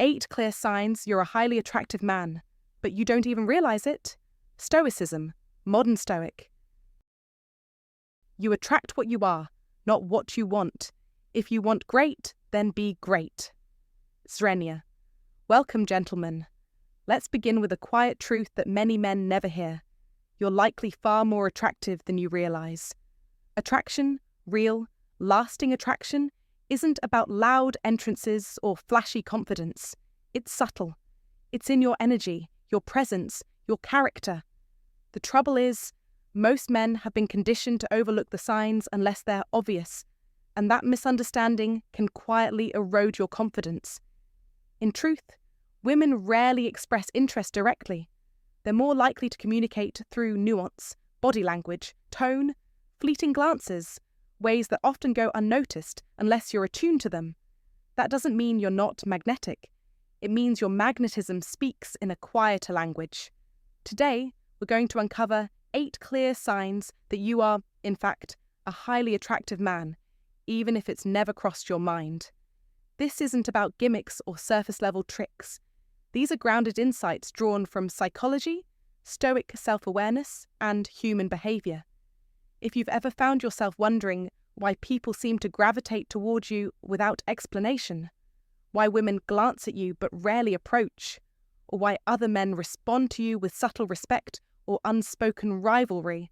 8 clear signs you're a highly attractive man, but you don't even realize it. Stoicism, modern stoic. You attract what you are, not what you want. If you want great, then be great. Zrenia. Welcome, gentlemen. Let's begin with a quiet truth that many men never hear. You're likely far more attractive than you realize. Attraction, real, lasting attraction, isn't about loud entrances or flashy confidence. It's subtle. It's in your energy, your presence, your character. The trouble is, most men have been conditioned to overlook the signs unless they're obvious, and that misunderstanding can quietly erode your confidence. In truth, women rarely express interest directly. They're more likely to communicate through nuance, body language, tone, fleeting glances, ways that often go unnoticed unless you're attuned to them. That doesn't mean you're not magnetic. It means your magnetism speaks in a quieter language. Today, we're going to uncover 8 clear signs that you are, in fact, a highly attractive man, even if it's never crossed your mind. This isn't about gimmicks or surface-level tricks. These are grounded insights drawn from psychology, Stoic self-awareness, and human behavior. If you've ever found yourself wondering why people seem to gravitate towards you without explanation, why women glance at you but rarely approach, or why other men respond to you with subtle respect or unspoken rivalry,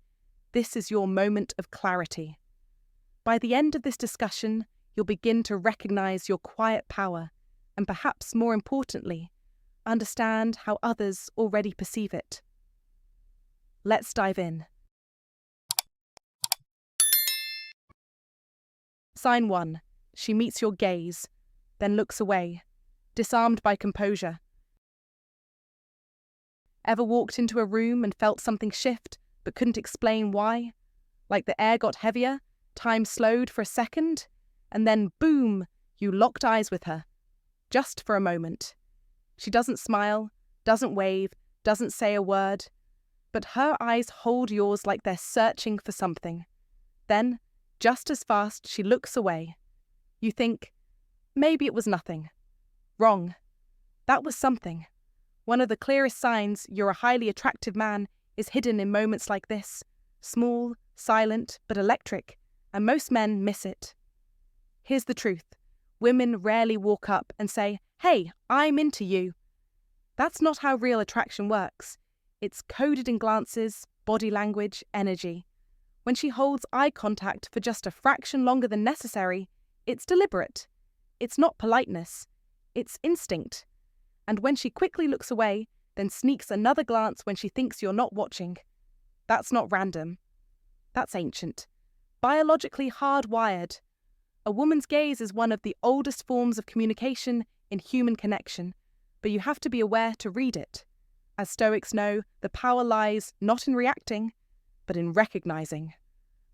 this is your moment of clarity. By the end of this discussion, you'll begin to recognize your quiet power, and perhaps more importantly, understand how others already perceive it. Let's dive in. Sign 1. She meets your gaze, then looks away, disarmed by composure. Ever walked into a room and felt something shift, but couldn't explain why? Like the air got heavier, time slowed for a second, and then boom, you locked eyes with her. Just for a moment. She doesn't smile, doesn't wave, doesn't say a word, but her eyes hold yours like they're searching for something. Then, just as fast, she looks away. You think, maybe it was nothing. Wrong. That was something. One of the clearest signs you're a highly attractive man is hidden in moments like this. Small, silent, but electric, and most men miss it. Here's the truth. Women rarely walk up and say, "Hey, I'm into you." That's not how real attraction works. It's coded in glances, body language, energy. When she holds eye contact for just a fraction longer than necessary, it's deliberate. It's not politeness. It's instinct. And when she quickly looks away, then sneaks another glance when she thinks you're not watching, that's not random. That's ancient. Biologically hardwired. A woman's gaze is one of the oldest forms of communication in human connection, but you have to be aware to read it. As Stoics know, the power lies not in reacting, but in recognizing.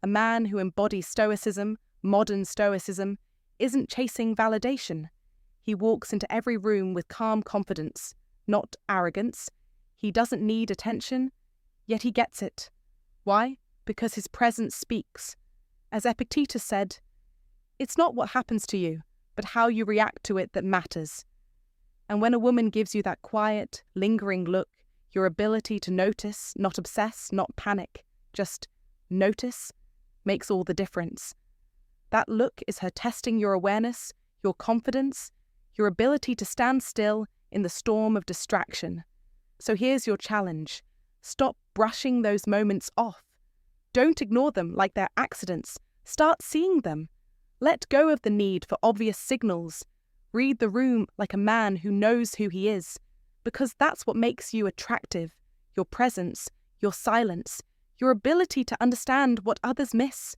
A man who embodies Stoicism, modern Stoicism, isn't chasing validation. He walks into every room with calm confidence, not arrogance. He doesn't need attention, yet he gets it. Why? Because his presence speaks. As Epictetus said, "It's not what happens to you, but how you react to it that matters." And when a woman gives you that quiet, lingering look, your ability to notice, not obsess, not panic, just notice, makes all the difference. That look is her testing your awareness, your confidence, your ability to stand still in the storm of distraction. So here's your challenge. Stop brushing those moments off. Don't ignore them like they're accidents. Start seeing them. Let go of the need for obvious signals. Read the room like a man who knows who he is, because that's what makes you attractive. Your presence, your silence, your ability to understand what others miss.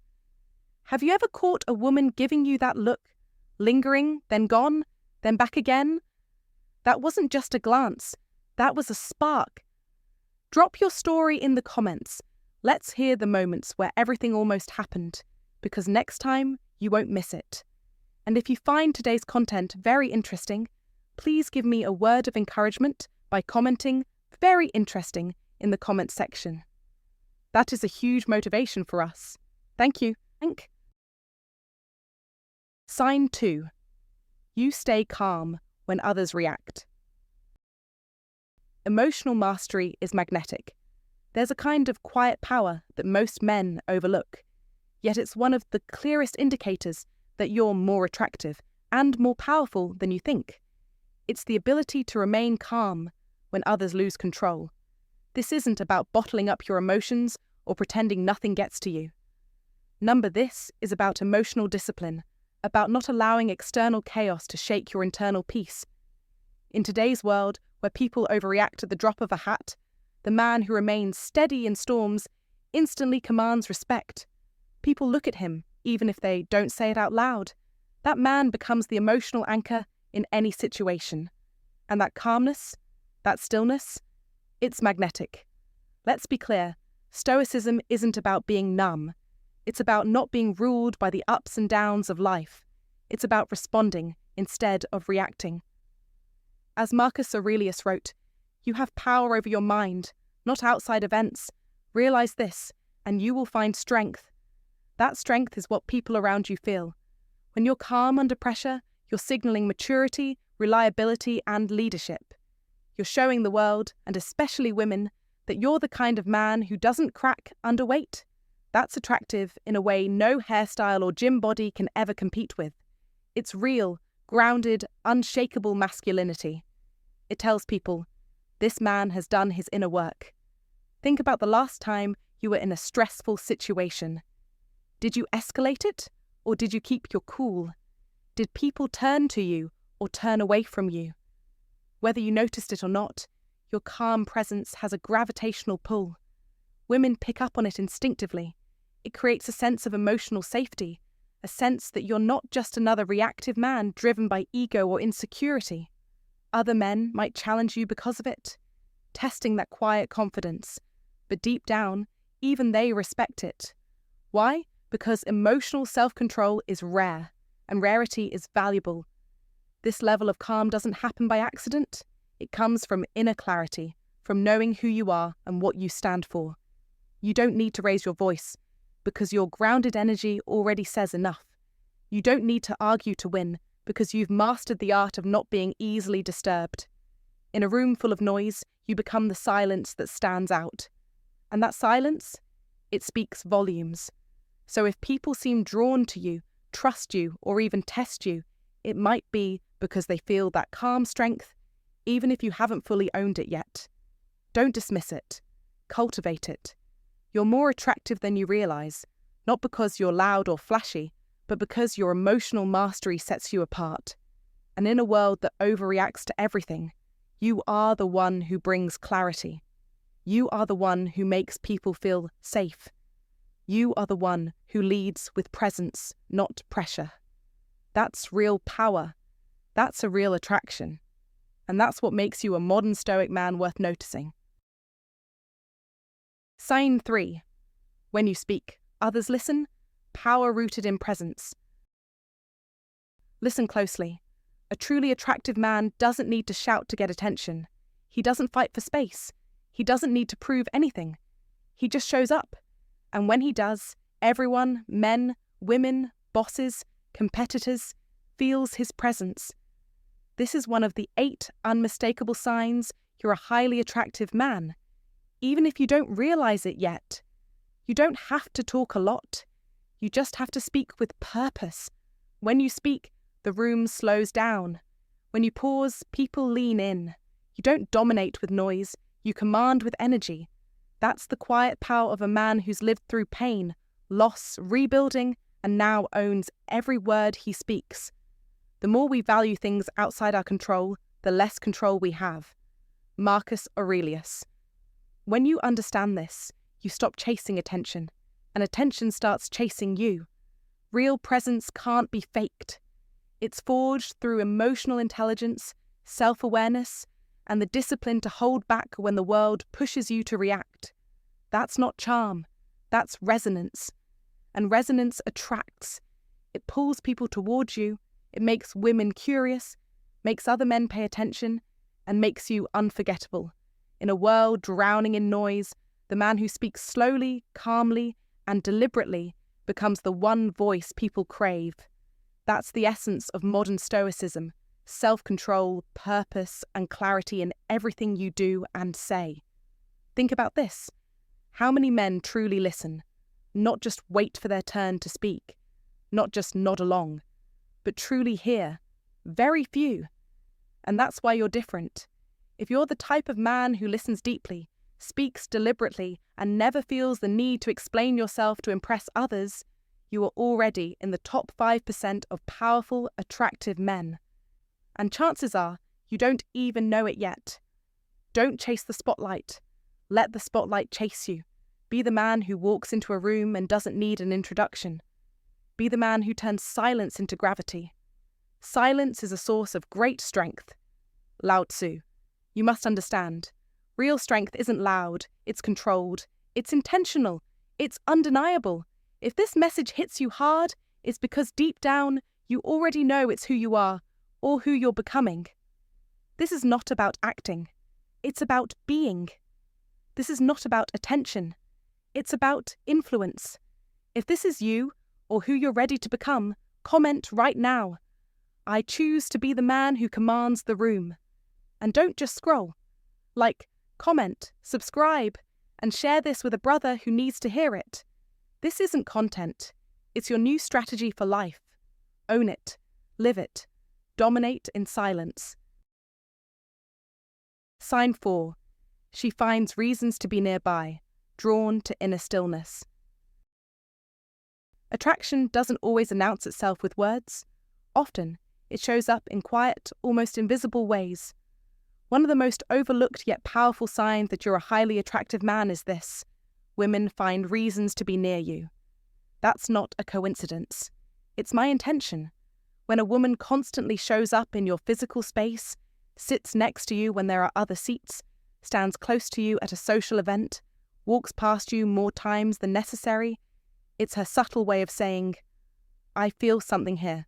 Have you ever caught a woman giving you that look, lingering, then gone, then back again? That wasn't just a glance. That was a spark. Drop your story in the comments. Let's hear the moments where everything almost happened, because next time you won't miss it. And if you find today's content very interesting, please give me a word of encouragement by commenting "very interesting" in the comment section. That is a huge motivation for us. Thank you. Sign 2. You stay calm, when others react. Emotional mastery is magnetic. There's a kind of quiet power that most men overlook, yet it's one of the clearest indicators that you're more attractive and more powerful than you think. It's the ability to remain calm when others lose control. This isn't about bottling up your emotions or pretending nothing gets to you. This is about emotional discipline, about not allowing external chaos to shake your internal peace. In today's world, where people overreact at the drop of a hat, the man who remains steady in storms instantly commands respect. People look at him, even if they don't say it out loud. That man becomes the emotional anchor in any situation. And that calmness, that stillness, it's magnetic. Let's be clear, Stoicism isn't about being numb. It's about not being ruled by the ups and downs of life. It's about responding instead of reacting. As Marcus Aurelius wrote, "You have power over your mind, not outside events. Realize this, and you will find strength." That strength is what people around you feel. When you're calm under pressure, you're signaling maturity, reliability, and leadership. You're showing the world, and especially women, that you're the kind of man who doesn't crack under weight. That's attractive in a way no hairstyle or gym body can ever compete with. It's real, grounded, unshakable masculinity. It tells people, this man has done his inner work. Think about the last time you were in a stressful situation. Did you escalate it, or did you keep your cool? Did people turn to you or turn away from you? Whether you noticed it or not, your calm presence has a gravitational pull. Women pick up on it instinctively. It creates a sense of emotional safety, a sense that you're not just another reactive man driven by ego or insecurity. Other men might challenge you because of it, testing that quiet confidence. But deep down, even they respect it. Why? Because emotional self-control is rare, and rarity is valuable. This level of calm doesn't happen by accident. It comes from inner clarity, from knowing who you are and what you stand for. You don't need to raise your voice, because your grounded energy already says enough. You don't need to argue to win, because you've mastered the art of not being easily disturbed. In a room full of noise, you become the silence that stands out. And that silence, it speaks volumes. So if people seem drawn to you, trust you, or even test you, it might be because they feel that calm strength, even if you haven't fully owned it yet. Don't dismiss it. Cultivate it. You're more attractive than you realize, not because you're loud or flashy, but because your emotional mastery sets you apart. And in a world that overreacts to everything, you are the one who brings clarity. You are the one who makes people feel safe. You are the one who leads with presence, not pressure. That's real power. That's a real attraction. And that's what makes you a modern Stoic man worth noticing. Sign 3. When you speak, others listen. Power rooted in presence. Listen closely. A truly attractive man doesn't need to shout to get attention. He doesn't fight for space. He doesn't need to prove anything. He just shows up. And when he does, everyone, men, women, bosses, competitors, feels his presence. This is one of the 8 unmistakable signs you're a highly attractive man, even if you don't realize it yet. You don't have to talk a lot. You just have to speak with purpose. When you speak, the room slows down. When you pause, people lean in. You don't dominate with noise, you command with energy. That's the quiet power of a man who's lived through pain, loss, rebuilding, and now owns every word he speaks. The more we value things outside our control, the less control we have. Marcus Aurelius. When you understand this, you stop chasing attention, and attention starts chasing you. Real presence can't be faked. It's forged through emotional intelligence, self-awareness, and the discipline to hold back when the world pushes you to react. That's not charm, that's resonance. And resonance attracts. It pulls people towards you, it makes women curious, makes other men pay attention, and makes you unforgettable. In a world drowning in noise, the man who speaks slowly, calmly, and deliberately becomes the one voice people crave. That's the essence of modern Stoicism, self-control, purpose, and clarity in everything you do and say. Think about this. How many men truly listen, not just wait for their turn to speak, not just nod along, but truly hear? Very few. And that's why you're different. If you're the type of man who listens deeply, speaks deliberately, and never feels the need to explain yourself to impress others, you are already in the top 5% of powerful, attractive men. And chances are, you don't even know it yet. Don't chase the spotlight. Let the spotlight chase you. Be the man who walks into a room and doesn't need an introduction. Be the man who turns silence into gravity. Silence is a source of great strength. Lao Tzu. You must understand. Real strength isn't loud, it's controlled, it's intentional, it's undeniable. If this message hits you hard, it's because deep down, you already know it's who you are, or who you're becoming. This is not about acting. It's about being. This is not about attention. It's about influence. If this is you, or who you're ready to become, comment right now. I choose to be the man who commands the room. And don't just scroll. Like, comment, subscribe, and share this with a brother who needs to hear it. This isn't content. It's your new strategy for life. Own it. Live it. Dominate in silence. Sign 4. She finds reasons to be nearby, drawn to inner stillness. Attraction doesn't always announce itself with words. Often, it shows up in quiet, almost invisible ways. One of the most overlooked yet powerful signs that you're a highly attractive man is this: women find reasons to be near you. That's not a coincidence. It's my intention. When a woman constantly shows up in your physical space, sits next to you when there are other seats, stands close to you at a social event, walks past you more times than necessary, it's her subtle way of saying, I feel something here.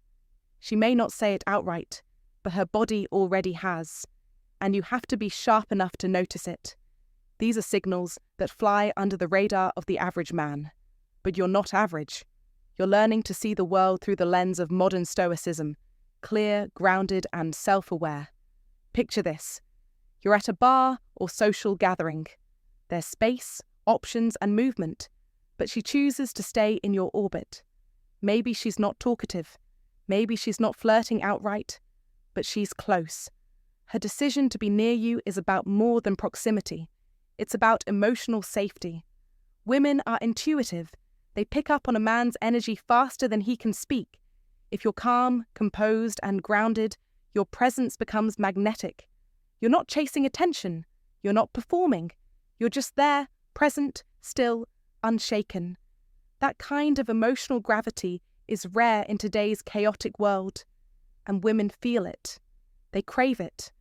She may not say it outright, but her body already has. And you have to be sharp enough to notice it. These are signals that fly under the radar of the average man. But you're not average. You're learning to see the world through the lens of modern Stoicism, clear, grounded, and self-aware. Picture this. You're at a bar or social gathering. There's space, options, and movement, but she chooses to stay in your orbit. Maybe she's not talkative. Maybe she's not flirting outright, but she's close. Her decision to be near you is about more than proximity. It's about emotional safety. Women are intuitive. They pick up on a man's energy faster than he can speak. If you're calm, composed, and grounded, your presence becomes magnetic. You're not chasing attention. You're not performing. You're just there, present, still, unshaken. That kind of emotional gravity is rare in today's chaotic world. And women feel it. They crave it.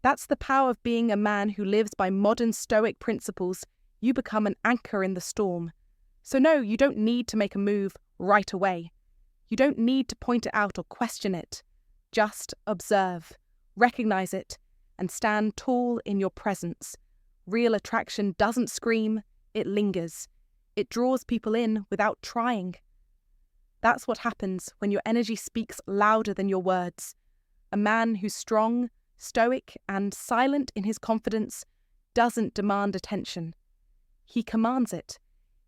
That's the power of being a man who lives by modern Stoic principles. You become an anchor in the storm. So no, you don't need to make a move right away. You don't need to point it out or question it. Just observe, recognize it, and stand tall in your presence. Real attraction doesn't scream, it lingers. It draws people in without trying. That's what happens when your energy speaks louder than your words. A man who's strong, stoic, and silent in his confidence doesn't demand attention. He commands it.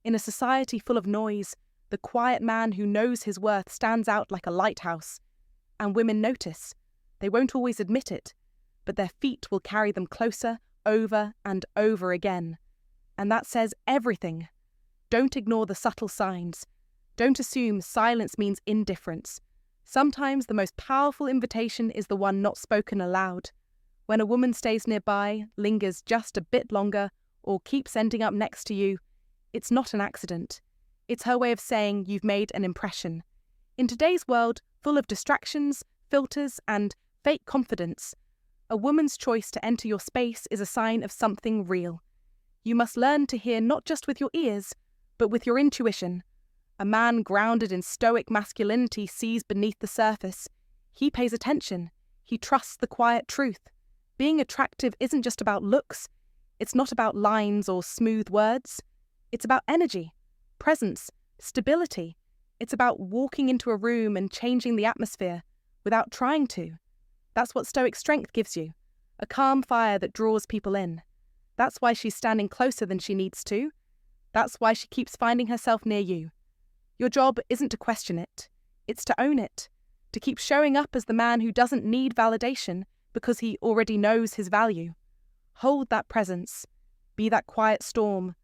In a society full of noise, the quiet man who knows his worth stands out like a lighthouse. And women notice. They won't always admit it, but their feet will carry them closer, over and over again. And that says everything. Don't ignore the subtle signs. Don't assume silence means indifference. Sometimes the most powerful invitation is the one not spoken aloud. When a woman stays nearby, lingers just a bit longer, or keeps ending up next to you, it's not an accident. It's her way of saying you've made an impression. In today's world, full of distractions, filters, and fake confidence, a woman's choice to enter your space is a sign of something real. You must learn to hear not just with your ears, but with your intuition. A man grounded in stoic masculinity sees beneath the surface. He pays attention. He trusts the quiet truth. Being attractive isn't just about looks. It's not about lines or smooth words. It's about energy, presence, stability. It's about walking into a room and changing the atmosphere without trying to. That's what Stoic strength gives you, a calm fire that draws people in. That's why she's standing closer than she needs to. That's why she keeps finding herself near you. Your job isn't to question it, it's to own it, to keep showing up as the man who doesn't need validation because he already knows his value. Hold that presence. Be that quiet storm.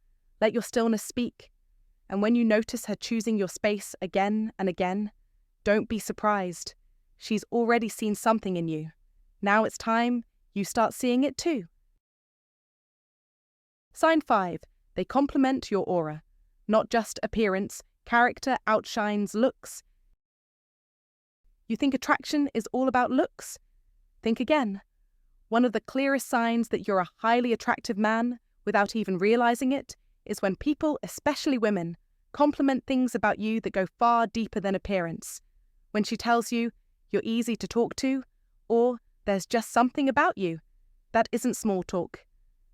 Let your stillness speak. And when you notice her choosing your space again and again, don't be surprised. She's already seen something in you. Now it's time you start seeing it too. Sign 5. They complement your aura. Not just appearance, character outshines looks. You think attraction is all about looks? Think again. One of the clearest signs that you're a highly attractive man, without even realizing it, is when people, especially women, compliment things about you that go far deeper than appearance. When she tells you you're easy to talk to, or there's just something about you. That isn't small talk.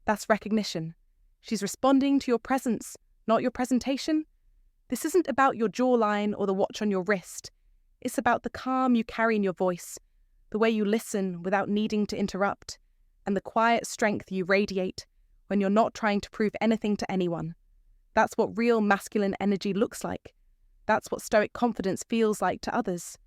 That's recognition. She's responding to your presence, not your presentation. This isn't about your jawline or the watch on your wrist. It's about the calm you carry in your voice, the way you listen without needing to interrupt, and the quiet strength you radiate when you're not trying to prove anything to anyone. That's what real masculine energy looks like. That's what Stoic confidence feels like to others.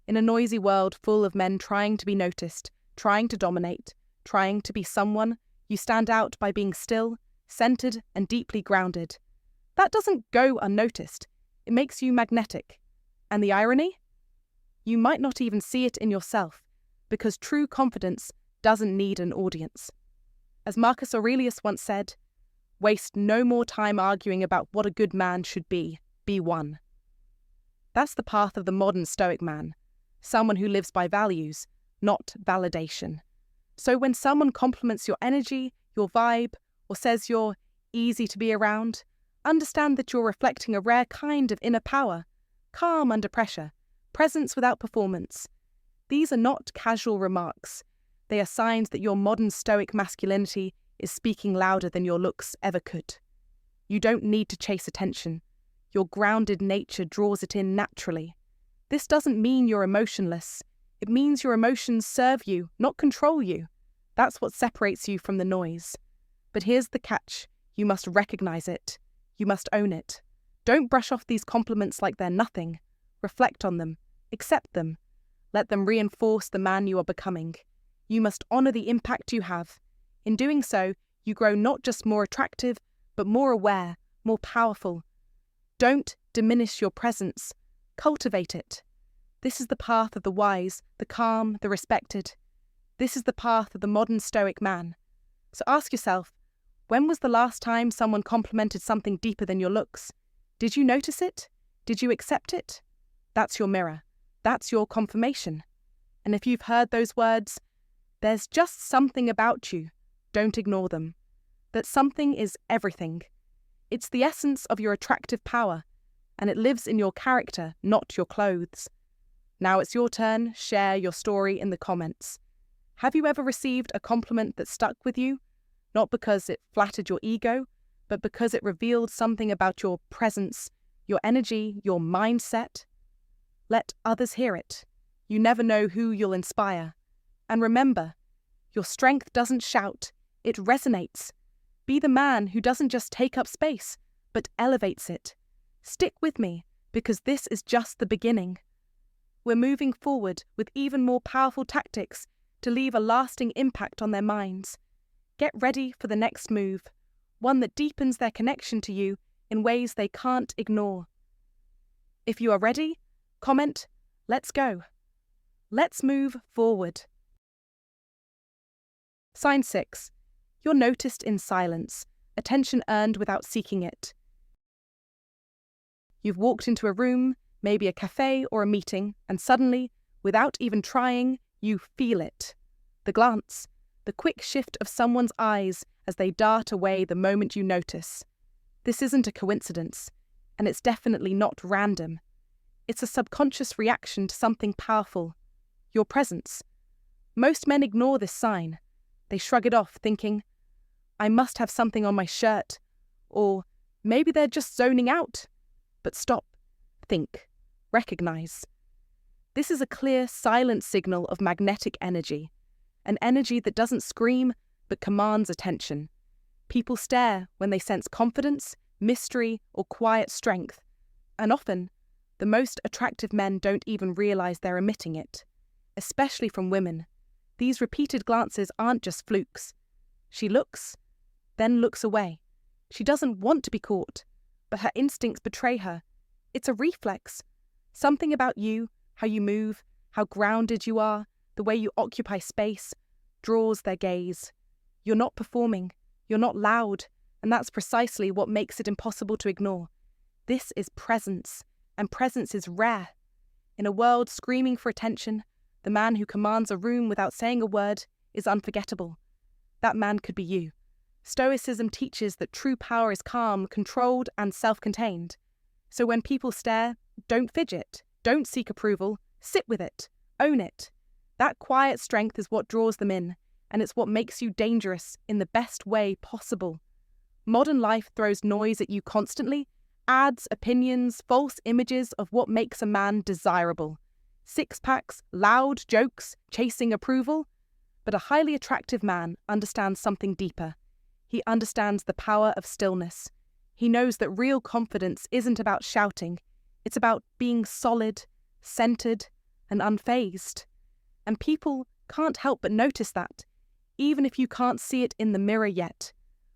In a noisy world full of men trying to be noticed, trying to dominate, trying to be someone, you stand out by being still, centered, and deeply grounded. That doesn't go unnoticed. It makes you magnetic. And the irony? You might not even see it in yourself, because true confidence doesn't need an audience. As Marcus Aurelius once said, waste no more time arguing about what a good man should be one. That's the path of the modern Stoic man, someone who lives by values, not validation. So when someone compliments your energy, your vibe, or says you're easy to be around, understand that you're reflecting a rare kind of inner power, calm under pressure, presence without performance. These are not casual remarks. They are signs that your modern Stoic masculinity is speaking louder than your looks ever could. You don't need to chase attention. Your grounded nature draws it in naturally. This doesn't mean you're emotionless. It means your emotions serve you, not control you. That's what separates you from the noise. But here's the catch. You must recognize it. You must own it. Don't brush off these compliments like they're nothing. Reflect on them. Accept them. Let them reinforce the man you are becoming. You must honor the impact you have. In doing so, you grow not just more attractive, but more aware, more powerful. Don't diminish your presence. Cultivate it. This is the path of the wise, the calm, the respected. This is the path of the modern Stoic man. So ask yourself, when was the last time someone complimented something deeper than your looks? Did you notice it? Did you accept it? That's your mirror. That's your confirmation. And if you've heard those words, there's just something about you. Don't ignore them. That something is everything. It's the essence of your attractive power, and it lives in your character, not your clothes. Now it's your turn. Share your story in the comments. Have you ever received a compliment that stuck with you? Not because it flattered your ego, but because it revealed something about your presence, your energy, your mindset? Let others hear it. You never know who you'll inspire. And remember, your strength doesn't shout, it resonates. Be the man who doesn't just take up space, but elevates it. Stick with me, because this is just the beginning. We're moving forward with even more powerful tactics to leave a lasting impact on their minds. Get ready for the next move, one that deepens their connection to you in ways they can't ignore. If you are ready, comment, let's go. Let's move forward. Sign 6. You're noticed in silence, attention earned without seeking it. You've walked into a room, maybe a cafe or a meeting, and suddenly, without even trying, you feel it. The glance, the quick shift of someone's eyes as they dart away the moment you notice. This isn't a coincidence, and it's definitely not random. It's a subconscious reaction to something powerful. Your presence. Most men ignore this sign. They shrug it off, thinking, I must have something on my shirt, or maybe they're just zoning out. But stop, think, recognize. This is a clear, silent signal of magnetic energy, an energy that doesn't scream but commands attention. People stare when they sense confidence, mystery, or quiet strength, and often, the most attractive men don't even realize they're emitting it, especially from women. These repeated glances aren't just flukes. She looks, then looks away. She doesn't want to be caught, but her instincts betray her. It's a reflex. Something about you, how you move, how grounded you are, the way you occupy space, draws their gaze. You're not performing, you're not loud, and that's precisely what makes it impossible to ignore. This is presence, and presence is rare. In a world screaming for attention, the man who commands a room without saying a word is unforgettable. That man could be you. Stoicism teaches that true power is calm, controlled, and self-contained. So when people stare, don't fidget, don't seek approval, sit with it, own it. That quiet strength is what draws them in, and it's what makes you dangerous in the best way possible. Modern life throws noise at you constantly, ads, opinions, false images of what makes a man desirable. Six-packs, loud jokes, chasing approval. But a highly attractive man understands something deeper. He understands the power of stillness. He knows that real confidence isn't about shouting. It's about being solid, centered, and unfazed. And people can't help but notice that, even if you can't see it in the mirror yet.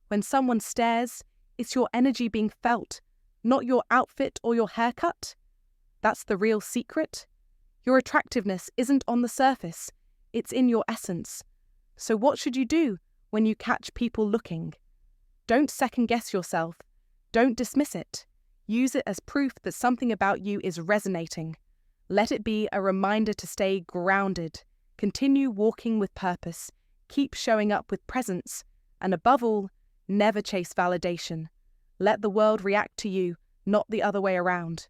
When someone stares, it's your energy being felt, not your outfit or your haircut. That's the real secret. Your attractiveness isn't on the surface, it's in your essence. So what should you do when you catch people looking? Don't second-guess yourself. Don't dismiss it. Use it as proof that something about you is resonating. Let it be a reminder to stay grounded. Continue walking with purpose. Keep showing up with presence. And above all, never chase validation. Let the world react to you, not the other way around.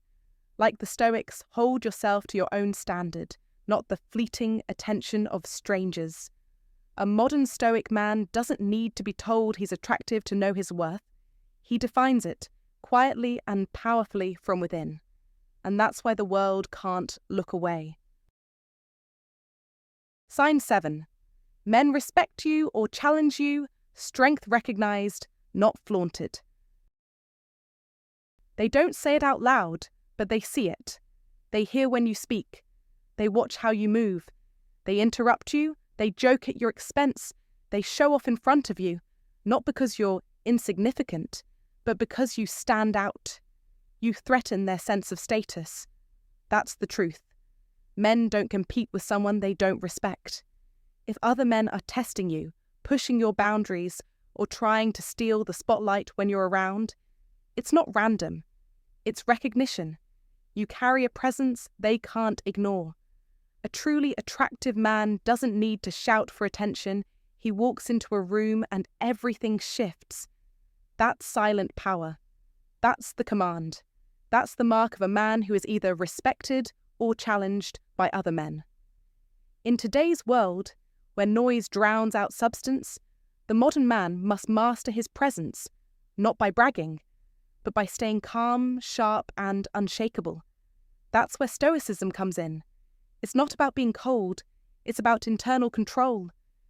Like the Stoics, hold yourself to your own standard, not the fleeting attention of strangers. A modern Stoic man doesn't need to be told he's attractive to know his worth. He defines it, quietly and powerfully from within. And that's why the world can't look away. Sign 7. Men respect you or challenge you, strength recognized, not flaunted. They don't say it out loud, but they see it. They hear when you speak. They watch how you move. They interrupt you. They joke at your expense. They show off in front of you, not because you're insignificant, but because you stand out. You threaten their sense of status. That's the truth. Men don't compete with someone they don't respect. If other men are testing you, pushing your boundaries, or trying to steal the spotlight when you're around, it's not random. It's recognition. You carry a presence they can't ignore. A truly attractive man doesn't need to shout for attention. He walks into a room and everything shifts. That's silent power. That's the command. That's the mark of a man who is either respected or challenged by other men. In today's world, where noise drowns out substance, the modern man must master his presence, not by bragging, but by staying calm, sharp, and unshakable. That's where Stoicism comes in. It's not about being cold, it's about internal control,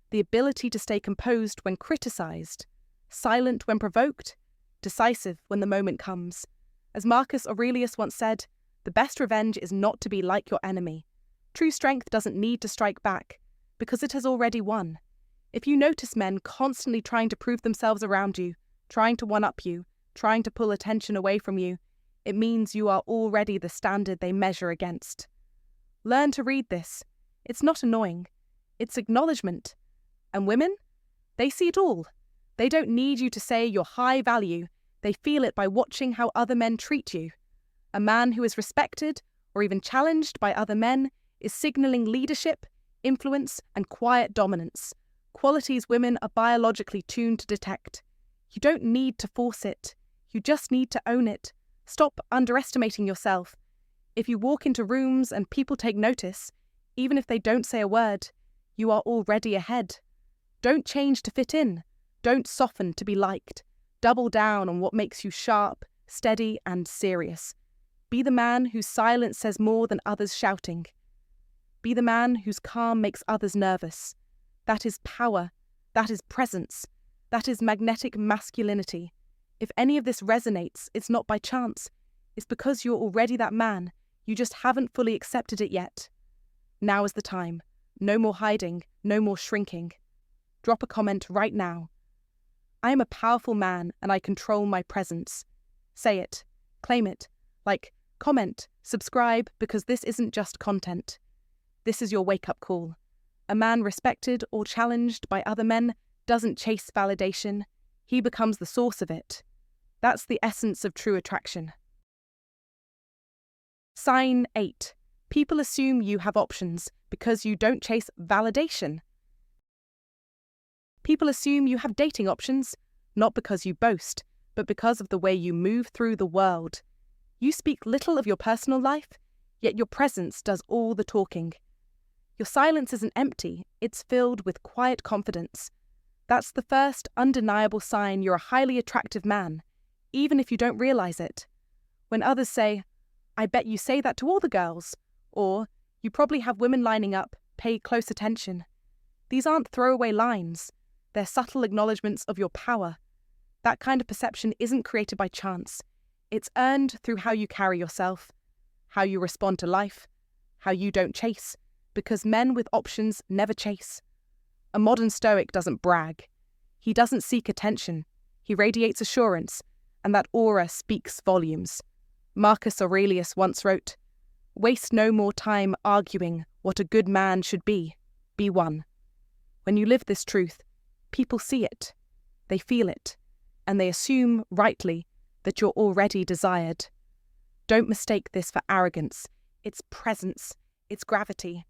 the ability to stay composed when criticized, silent when provoked, decisive when the moment comes. As Marcus Aurelius once said, the best revenge is not to be like your enemy. True strength doesn't need to strike back, because it has already won. If you notice men constantly trying to prove themselves around you, trying to one-up you, trying to pull attention away from you, it means you are already the standard they measure against. Learn to read this. It's not annoying. It's acknowledgement. And women? They see it all. They don't need you to say you're high value. They feel it by watching how other men treat you. A man who is respected, or even challenged by other men, is signaling leadership, influence, and quiet dominance. Qualities women are biologically tuned to detect. You don't need to force it. You just need to own it. Stop underestimating yourself. If you walk into rooms and people take notice, even if they don't say a word, you are already ahead. Don't change to fit in. Don't soften to be liked. Double down on what makes you sharp, steady, and serious. Be the man whose silence says more than others shouting. Be the man whose calm makes others nervous. That is power. That is presence. That is magnetic masculinity. If any of this resonates, it's not by chance. It's because you're already that man. You just haven't fully accepted it yet. Now is the time. No more hiding. No more shrinking. Drop a comment right now. I am a powerful man and I control my presence. Say it. Claim it. Like, comment, subscribe, because this isn't just content. This is your wake-up call. A man respected or challenged by other men doesn't chase validation. He becomes the source of it. That's the essence of true attraction. Sign 8. People assume you have options because you don't chase validation. People assume you have dating options, not because you boast, but because of the way you move through the world. You speak little of your personal life, yet your presence does all the talking. Your silence isn't empty, it's filled with quiet confidence. That's the first undeniable sign you're a highly attractive man, even if you don't realize it. When others say, "I bet you say that to all the girls," or "You probably have women lining up, pay close attention." These aren't throwaway lines. They're subtle acknowledgements of your power. That kind of perception isn't created by chance. It's earned through how you carry yourself, how you respond to life, how you don't chase, because men with options never chase. A modern Stoic doesn't brag. He doesn't seek attention. He radiates assurance, and that aura speaks volumes. Marcus Aurelius once wrote, "Waste no more time arguing what a good man should be. Be one." When you live this truth, people see it, they feel it, and they assume, rightly, that you're already desired. Don't mistake this for arrogance. It's presence, it's gravity.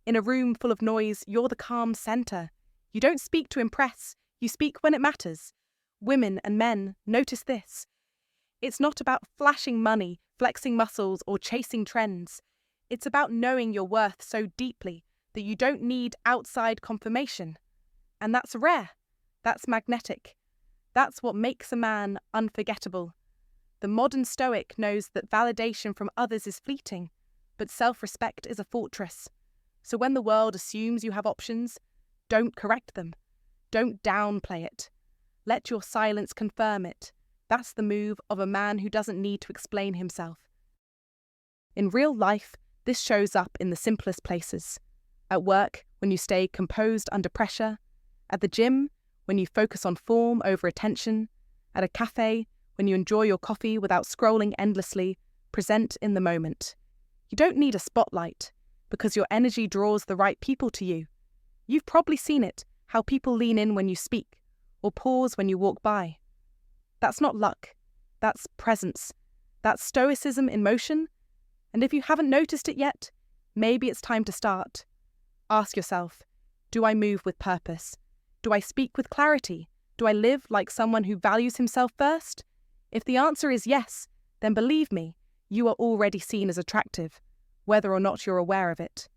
In a room full of noise, you're the calm center. You don't speak to impress, you speak when it matters. Women and men, notice this. It's not about flashing money, flexing muscles, or chasing trends. It's about knowing your worth so deeply that you don't need outside confirmation. And that's rare. That's magnetic. That's what makes a man unforgettable. The modern Stoic knows that validation from others is fleeting, but self-respect is a fortress. So when the world assumes you have options, don't correct them. Don't downplay it. Let your silence confirm it. That's the move of a man who doesn't need to explain himself. In real life, this shows up in the simplest places. At work, when you stay composed under pressure. At the gym, when you focus on form over attention. At a cafe, when you enjoy your coffee without scrolling endlessly. Present in the moment. You don't need a spotlight, because your energy draws the right people to you. You've probably seen it, how people lean in when you speak, or pause when you walk by. That's not luck. That's presence. That's Stoicism in motion. And if you haven't noticed it yet, maybe it's time to start. Ask yourself, do I move with purpose? Do I speak with clarity? Do I live like someone who values himself first? If the answer is yes, then believe me, you are already seen as attractive, whether or not you're aware of it.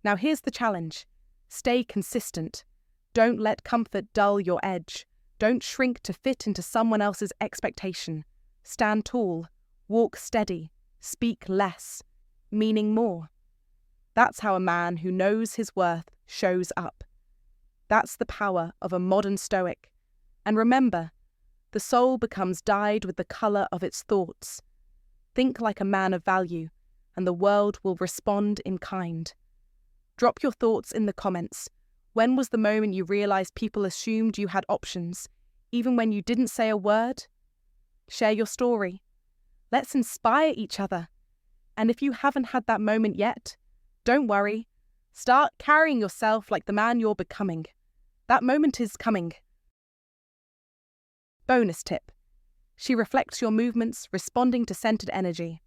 Now here's the challenge. Stay consistent. Don't let comfort dull your edge. Don't shrink to fit into someone else's expectation. Stand tall, walk steady, speak less, meaning more. That's how a man who knows his worth shows up. That's the power of a modern Stoic. And remember, the soul becomes dyed with the colour of its thoughts. Think like a man of value, and the world will respond in kind. Drop your thoughts in the comments. When was the moment you realised people assumed you had options, even when you didn't say a word? Share your story. Let's inspire each other. And if you haven't had that moment yet, don't worry. Start carrying yourself like the man you're becoming. That moment is coming. Bonus tip. She reflects your movements, responding to centered energy.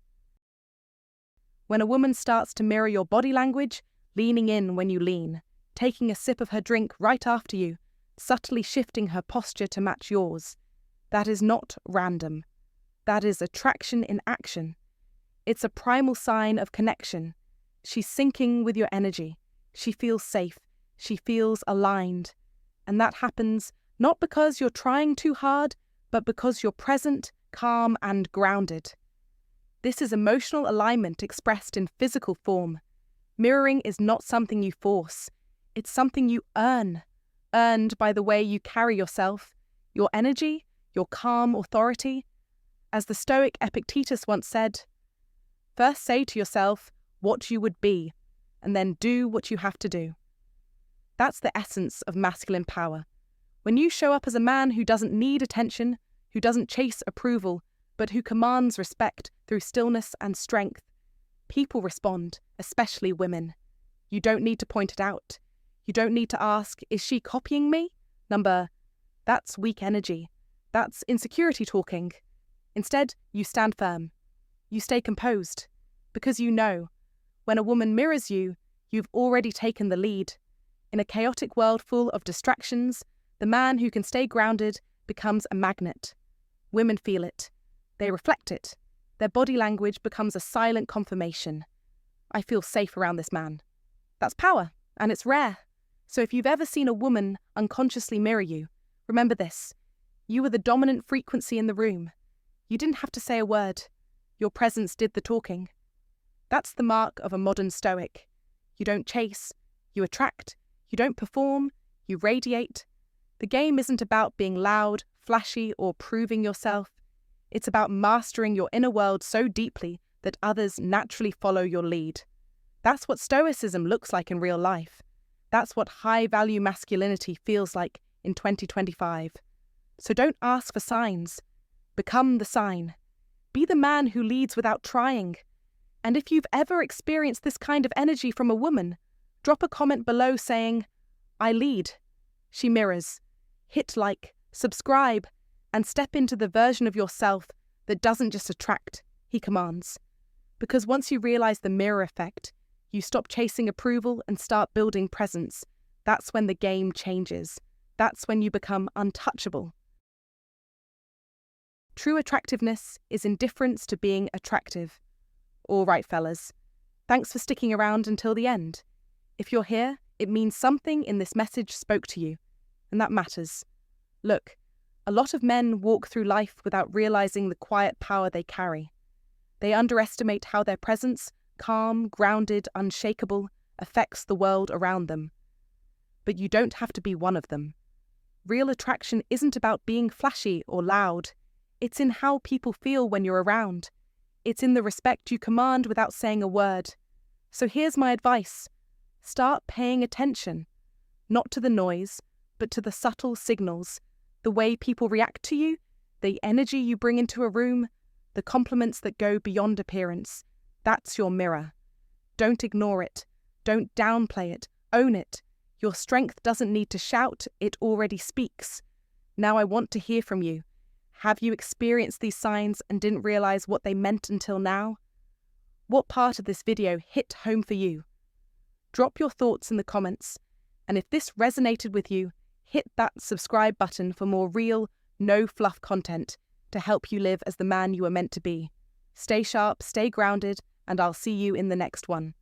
When a woman starts to mirror your body language, leaning in when you lean, taking a sip of her drink right after you, subtly shifting her posture to match yours, that is not random. That is attraction in action. It's a primal sign of connection. She's syncing with your energy. She feels safe. She feels aligned. And that happens not because you're trying too hard, but because you're present, calm, and grounded. This is emotional alignment expressed in physical form. Mirroring is not something you force. It's something you earn. Earned by the way you carry yourself, your energy, your calm authority. As the Stoic Epictetus once said, first say to yourself what you would be, and then do what you have to do. That's the essence of masculine power. When you show up as a man who doesn't need attention, who doesn't chase approval, but who commands respect through stillness and strength, people respond, especially women. You don't need to point it out. You don't need to ask, is she copying me? That's weak energy. That's insecurity talking. Instead, you stand firm. You stay composed. Because you know, when a woman mirrors you, you've already taken the lead. In a chaotic world full of distractions, the man who can stay grounded becomes a magnet. Women feel it. They reflect it. Their body language becomes a silent confirmation. I feel safe around this man. That's power, and it's rare. So if you've ever seen a woman unconsciously mirror you, remember this. You were the dominant frequency in the room. You didn't have to say a word. Your presence did the talking. That's the mark of a modern Stoic. You don't chase. You attract. You don't perform. You radiate. The game isn't about being loud, flashy, or proving yourself. It's about mastering your inner world so deeply that others naturally follow your lead. That's what Stoicism looks like in real life. That's what high-value masculinity feels like in 2025. So don't ask for signs. Become the sign. Be the man who leads without trying. And if you've ever experienced this kind of energy from a woman, drop a comment below saying, I lead. She mirrors. Hit like, subscribe, and step into the version of yourself that doesn't just attract, he commands. Because once you realize the mirror effect, you stop chasing approval and start building presence. That's when the game changes. That's when you become untouchable. True attractiveness is indifference to being attractive. All right, fellas. Thanks for sticking around until the end. If you're here, it means something in this message spoke to you, and that matters. Look, a lot of men walk through life without realizing the quiet power they carry. They underestimate how their presence, calm, grounded, unshakable, affects the world around them. But you don't have to be one of them. Real attraction isn't about being flashy or loud. It's in how people feel when you're around. It's in the respect you command without saying a word. So here's my advice. Start paying attention, not to the noise, but to the subtle signals, the way people react to you, the energy you bring into a room, the compliments that go beyond appearance. That's your mirror. Don't ignore it. Don't downplay it. Own it. Your strength doesn't need to shout, it already speaks. Now I want to hear from you. Have you experienced these signs and didn't realize what they meant until now? What part of this video hit home for you? Drop your thoughts in the comments, and if this resonated with you, hit that subscribe button for more real, no-fluff content to help you live as the man you are meant to be. Stay sharp, stay grounded, and I'll see you in the next one.